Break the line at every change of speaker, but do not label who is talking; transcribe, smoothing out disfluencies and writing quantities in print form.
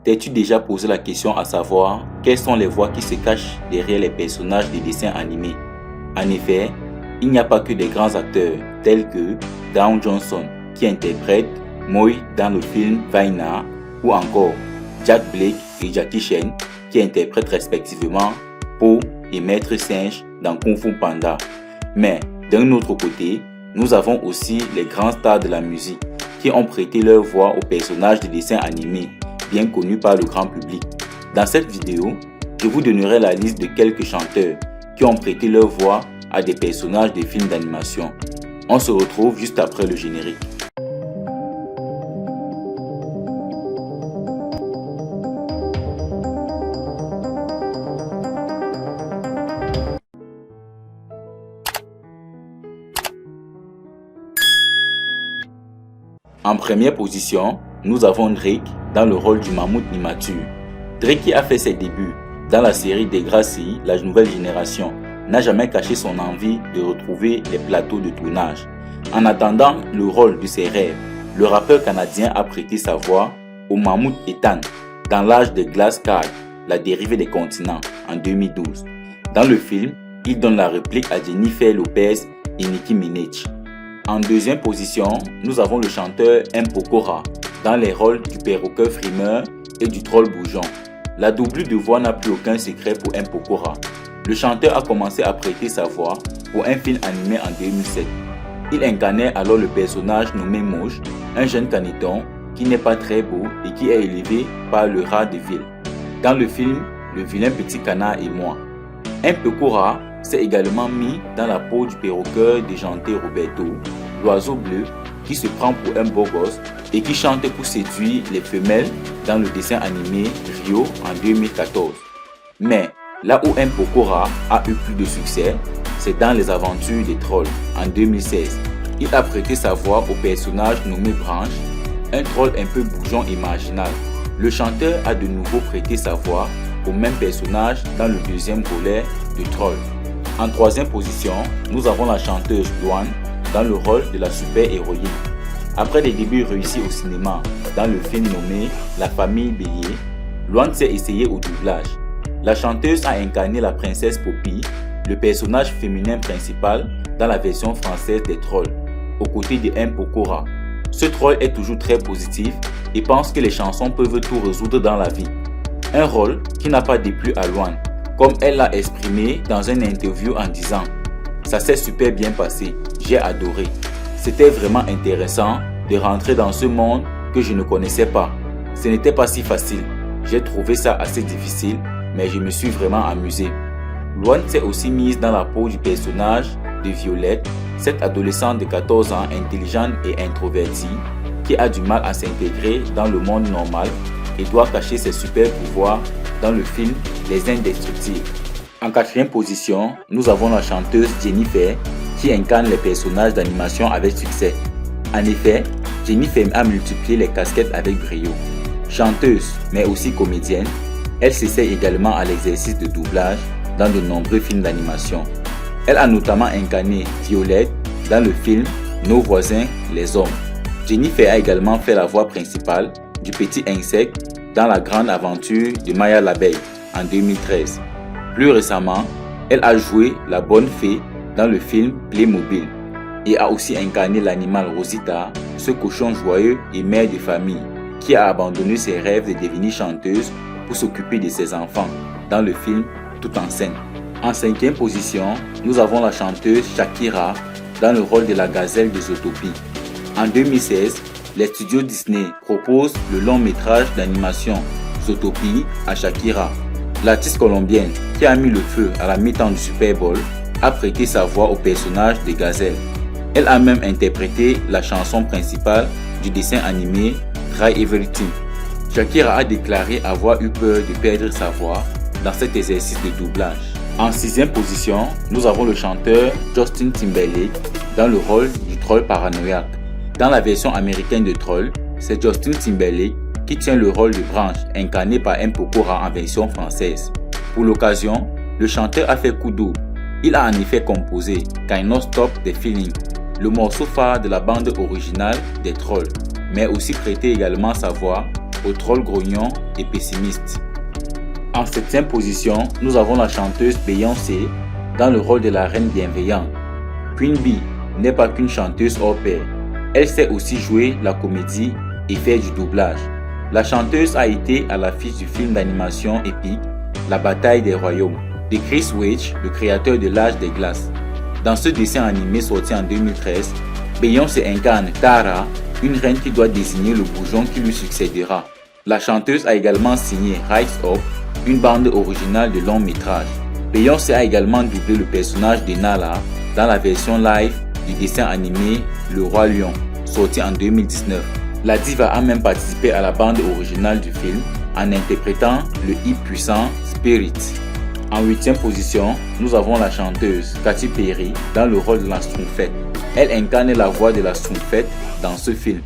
T'es-tu déjà posé la question à savoir quelles sont les voix qui se cachent derrière les personnages des dessins animés? En effet, il n'y a pas que des grands acteurs tels que Down Johnson qui interprète Moe dans le film Vaina ou encore Jack Blake et Jackie Chan qui interprètent respectivement Po et Maître Singe dans Kung Fu Panda. Mais d'un autre côté, nous avons aussi les grands stars de la musique qui ont prêté leur voix aux personnages de dessins animés bien connus par le grand public. Dans cette vidéo, je vous donnerai la liste de quelques chanteurs qui ont prêté leur voix à des personnages de films d'animation. On se retrouve juste après le générique. En première position, nous avons Drake dans le rôle du mammouth immature. Drake, qui a fait ses débuts dans la série Degrassi, la nouvelle génération, n'a jamais caché son envie de retrouver les plateaux de tournage. En attendant le rôle de ses rêves, le rappeur canadien a prêté sa voix au mammouth Ethan dans L'âge de glace 4, la dérivée des continents, en 2012. Dans le film, il donne la réplique à Jennifer Lopez et Nicki Minaj. En deuxième position, nous avons le chanteur M. Pokora dans les rôles du perroquet frimeur et du troll bougeon. La doublure de voix n'a plus aucun secret pour M. Pokora. Le chanteur a commencé à prêter sa voix pour un film animé en 2007. Il incarnait alors le personnage nommé Moj, un jeune caneton qui n'est pas très beau et qui est élevé par le rat de ville. Dans le film, le vilain petit canard et moi. M. Pokora s'est également mis dans la peau du perroquet déjanté Roberto, l'oiseau bleu qui se prend pour un beau gosse et qui chante pour séduire les femelles dans le dessin animé Rio en 2014. Mais là où M. Pokora a eu plus de succès, c'est dans les aventures des trolls en 2016. Il a prêté sa voix au personnage nommé Branch, un troll un peu bougeon et marginal. Le chanteur a de nouveau prêté sa voix au même personnage dans le deuxième volet de Troll. En troisième position, nous avons la chanteuse Luan dans le rôle de la super-héroïne. Après des débuts réussis au cinéma dans le film nommé La famille Bélier, Luan s'est essayée au doublage. La chanteuse a incarné la princesse Poppy, le personnage féminin principal dans la version française des Trolls, aux côtés de M. Pokora. Ce troll est toujours très positif et pense que les chansons peuvent tout résoudre dans la vie. Un rôle qui n'a pas déplu à Luan, comme elle l'a exprimé dans une interview en disant « Ça s'est super bien passé, j'ai adoré. C'était vraiment intéressant de rentrer dans ce monde que je ne connaissais pas. Ce n'était pas si facile, j'ai trouvé ça assez difficile, mais je me suis vraiment amusé. » Luan s'est aussi mise dans la peau du personnage de Violette, cette adolescente de 14 ans intelligente et introvertie qui a du mal à s'intégrer dans le monde normal et doit cacher ses super pouvoirs dans le film Les Indestructibles. En quatrième position, nous avons la chanteuse Jennifer qui incarne les personnages d'animation avec succès. En effet, Jennifer a multiplié les casquettes avec brio. Chanteuse, mais aussi comédienne, elle s'essaie également à l'exercice de doublage dans de nombreux films d'animation. Elle a notamment incarné Violette dans le film Nos voisins les hommes. Jennifer a également fait la voix principale du petit insecte dans La grande aventure de Maya l'abeille en 2013. Plus récemment, elle a joué la bonne fée dans le film Playmobil et a aussi incarné l'animal Rosita, ce cochon joyeux et mère de famille qui a abandonné ses rêves de devenir chanteuse pour s'occuper de ses enfants dans le film Tout en scène. En cinquième position, nous avons la chanteuse Shakira dans le rôle de la gazelle de Zootopie. En 2016, les studios Disney proposent le long métrage d'animation Zootopie à Shakira. L'artiste colombienne qui a mis le feu à la mi-temps du Super Bowl a prêté sa voix au personnage de gazelle. Elle a même interprété la chanson principale du dessin animé Try Everything. Shakira a déclaré avoir eu peur de perdre sa voix dans cet exercice de doublage. En sixième position, nous avons le chanteur Justin Timberlake dans le rôle du troll paranoïaque. Dans la version américaine de Troll, c'est Justin Timberlake qui tient le rôle de Branch, incarné par M. Pokora en version française. Pour l'occasion, le chanteur a fait coup double. Il a en effet composé Cannot Stop the Feeling, le morceau phare de la bande originale des Trolls, mais aussi prêté également sa voix au troll grognon et pessimiste. En 7e position, nous avons la chanteuse Beyoncé dans le rôle de la reine bienveillante. Queen Bee n'est pas qu'une chanteuse hors pair, elle sait aussi jouer la comédie et faire du doublage. La chanteuse a été à l'affiche du film d'animation épique La Bataille des Royaumes de Chris Weitz, le créateur de L'Âge des Glaces. Dans ce dessin animé sorti en 2013, Beyoncé incarne Tara, une reine qui doit désigner le bourgeon qui lui succédera. La chanteuse a également signé Rise Up, une bande originale de long métrage. Beyoncé a également doublé le personnage de Nala dans la version live du dessin animé Le Roi Lion, sorti en 2019. La diva a même participé à la bande originale du film en interprétant le hit puissant Spirit. En 8e position, nous avons la chanteuse Katy Perry dans le rôle de la Schtroumpfette. Elle incarne la voix de la Schtroumpfette dans ce film.